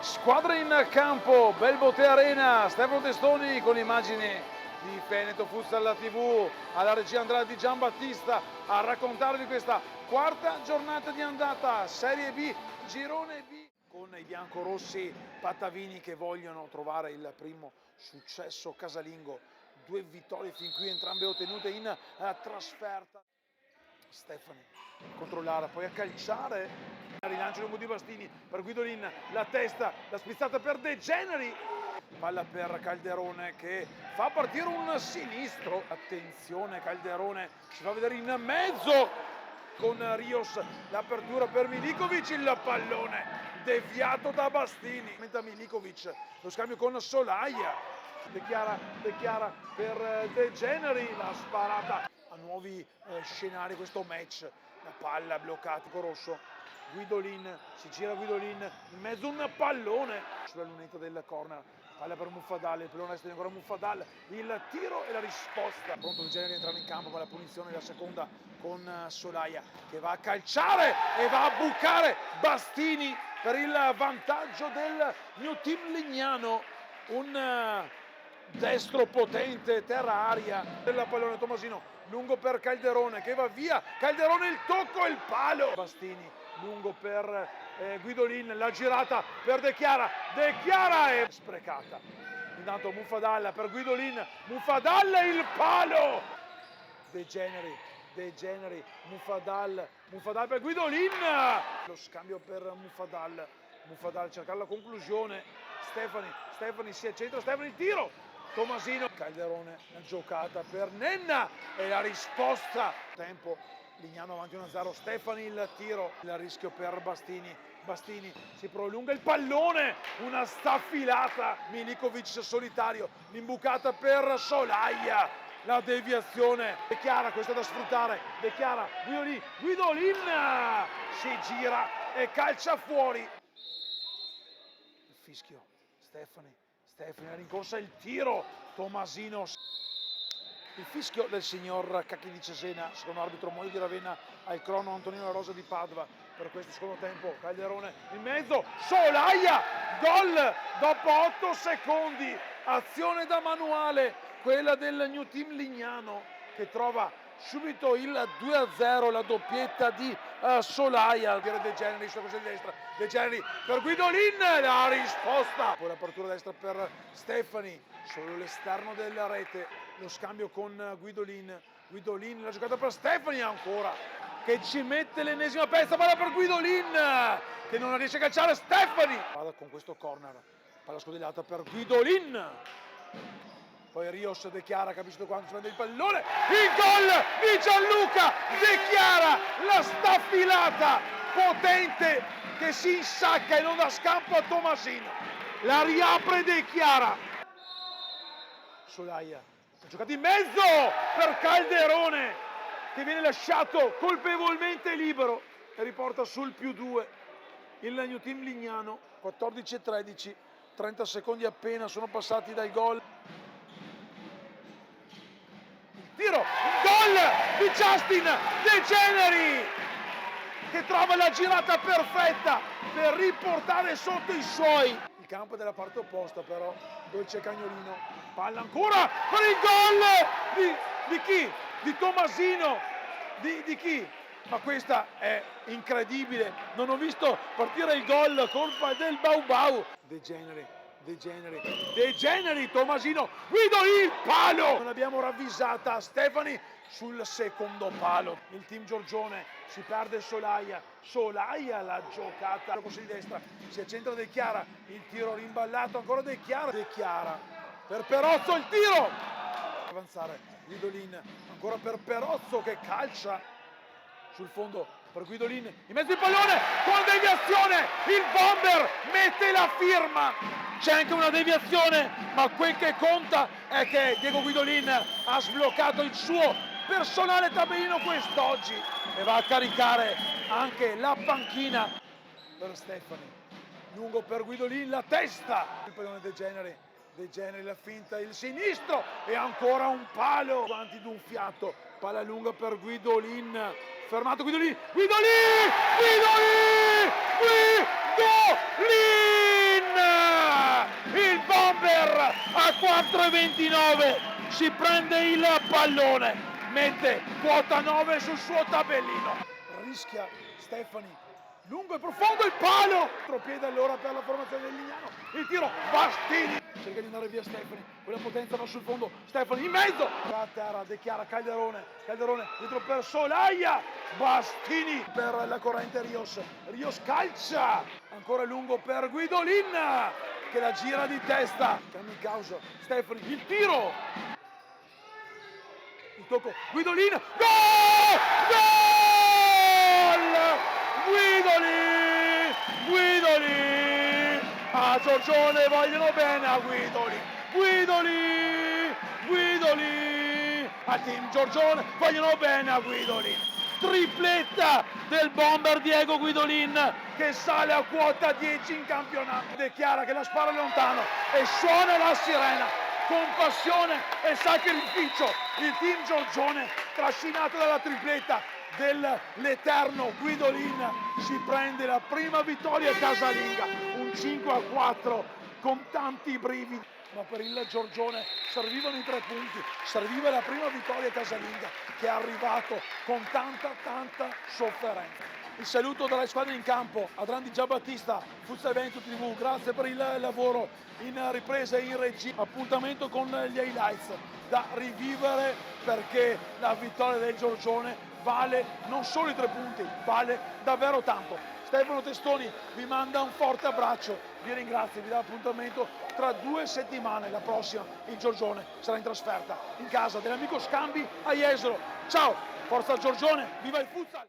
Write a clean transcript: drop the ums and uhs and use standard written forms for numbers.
Squadra in campo, Belbote Arena, Stefano Testoni con immagini di Veneto Futsal TV, alla regia Andrea Di Giambattista a raccontarvi questa quarta giornata di andata, Serie B, Girone B, con i biancorossi Pattavini che vogliono trovare il primo successo casalingo, 2 vittorie fin qui, entrambe ottenute in trasferta. Stefani a controllare, poi a calciare, rilancio lungo di Bastini per Guidolin, la testa, la spizzata per De Generi, palla per Calderone che fa partire un sinistro, attenzione Calderone, si fa vedere in mezzo con Rios, l'apertura per Milikovic, il pallone deviato da Bastini, menta Milikovic, lo scambio con Solaia, De Chiara per De Generi, la sparata a nuovi scenari questo match, la palla bloccata con rosso, Guidolin, si gira Guidolin, in mezzo un pallone sulla lunetta del corner, palla per Muffadal, il pallone estende ancora Muffadal, il tiro e la risposta, pronto De Generi a entrare in campo con la punizione della seconda con Solaia che va a calciare e va a bucare Bastini per il vantaggio del New Team Lignano, un destro potente, terra-aria della pallone Tomasino, lungo per Calderone che va via, Calderone il tocco e il palo, Bastini lungo per Guidolin, la girata per De Chiara è sprecata, intanto Muffadal per Guidolin, Muffadal il palo, De Generi, Muffadal per Guidolin, lo scambio per Muffadal cerca la conclusione, Stefani si accentra, Stefani il tiro, Tomasino, Calderone, la giocata per Nenna e la risposta, tempo, Lignano avanti 1-0, Stefani il tiro, il rischio per Bastini si prolunga il pallone, una staffilata, Milikovic solitario, l'imbucata per Solaia, la deviazione, De Chiara, questa da sfruttare, De Chiara, Guidolin, si gira e calcia fuori, il fischio, Stefani, la rincorsa, il tiro, Tomasino, il fischio del signor Cacchi di Cesena, secondo arbitro Moio di Ravenna, al crono Antonino La Rosa di Padova per questo secondo tempo, Calderone in mezzo, Solaia, gol dopo 8 secondi, azione da manuale, quella del New Team Lignano che trova subito il 2-0, la doppietta di Solaia, De Generi sulla corsia di destra, De Generi per Guidolin, la risposta, poi l'apertura destra per Stefani, solo l'esterno della rete, lo scambio con Guidolin, la giocata per Stefani ancora, che ci mette l'ennesima pezza, palla per Guidolin, che non riesce a calciare Stefani, vada con questo corner, palla scodellata per Guidolin, poi Rios, De Chiara, capisce quanto si prende il pallone, il gol di Gianluca De Chiara, la staffilata potente che si insacca e non dà scampo a Tomasino, la riapre De Chiara, Solaia, giocato in mezzo per Calderone che viene lasciato colpevolmente libero e riporta sul +2 il New Team Lignano, 14-13, 30 secondi appena sono passati dal gol. Tiro, gol di Justin De Generi che trova la girata perfetta per riportare sotto i suoi. Il campo è dalla parte opposta però, Dolce Cagnolino, palla ancora per il gol di chi? Di Tomasino, di chi? Ma questa è incredibile, non ho visto partire il gol, colpa del Bau. De Generi, Tomasino, Guidolin, palo! Non abbiamo ravvisata, Stefani sul secondo palo. Il team Giorgione si perde Solaia la giocata, la corsia di destra, si accentra De Chiara, il tiro rimballato, ancora De Chiara, per Perozzo il tiro! Avanzare, Guidolin, ancora per Perozzo che calcia sul fondo per Guidolin, in mezzo il pallone, con deviazione, il bomber mette la firma, c'è anche una deviazione, ma quel che conta è che Diego Guidolin ha sbloccato il suo personale tabellino quest'oggi e va a caricare anche la panchina per Stefani, lungo per Guidolin, la testa, il pallone De Generi, la finta, il sinistro e ancora un palo, avanti d'un fiato, palla lunga per Guidolin, fermato Guidolin, 29 si prende il pallone, mette quota 9 sul suo tabellino, rischia Stefani, lungo e profondo il palo, piede allora per la formazione del Lignano, il tiro, Bastini, cerca di andare via Stefani, quella potenza va sul fondo, Stefani in mezzo, a terra, dechiara Calderone dietro per Solaia, Bastini per la corrente Rios calcia, ancora lungo per Guidolin che la gira di testa, Kamikaze, Stefani, il tiro, il tocco, Guidolin, gol! Guidolin! A Giorgione vogliono bene a Guidolin! Al team Giorgione vogliono bene a Guidolin! Tripletta del bomber Diego Guidolin che sale a quota 10 in campionato. Dichiara che la spara lontano e suona la sirena. Con passione e sacrificio il team Giorgione, trascinato dalla tripletta dell'eterno Guidolin, si prende la prima vittoria casalinga, un 5-4 con tanti brividi, ma per il Giorgione servivano i 3 punti, serviva la prima vittoria casalinga che è arrivato con tanta sofferenza. Il saluto dalla squadra in campo, Adrian Di Giambattista, Futsal Veneto TV, grazie per il lavoro in ripresa e in regia, appuntamento con gli highlights da rivivere perché la vittoria del Giorgione vale non solo i 3 punti, vale davvero tanto. Stefano Testoni vi manda un forte abbraccio, vi ringrazio, vi dà appuntamento tra 2 settimane, la prossima il Giorgione sarà in trasferta in casa dell'amico Scambi a Jesolo. Ciao, forza Giorgione, viva il futsal!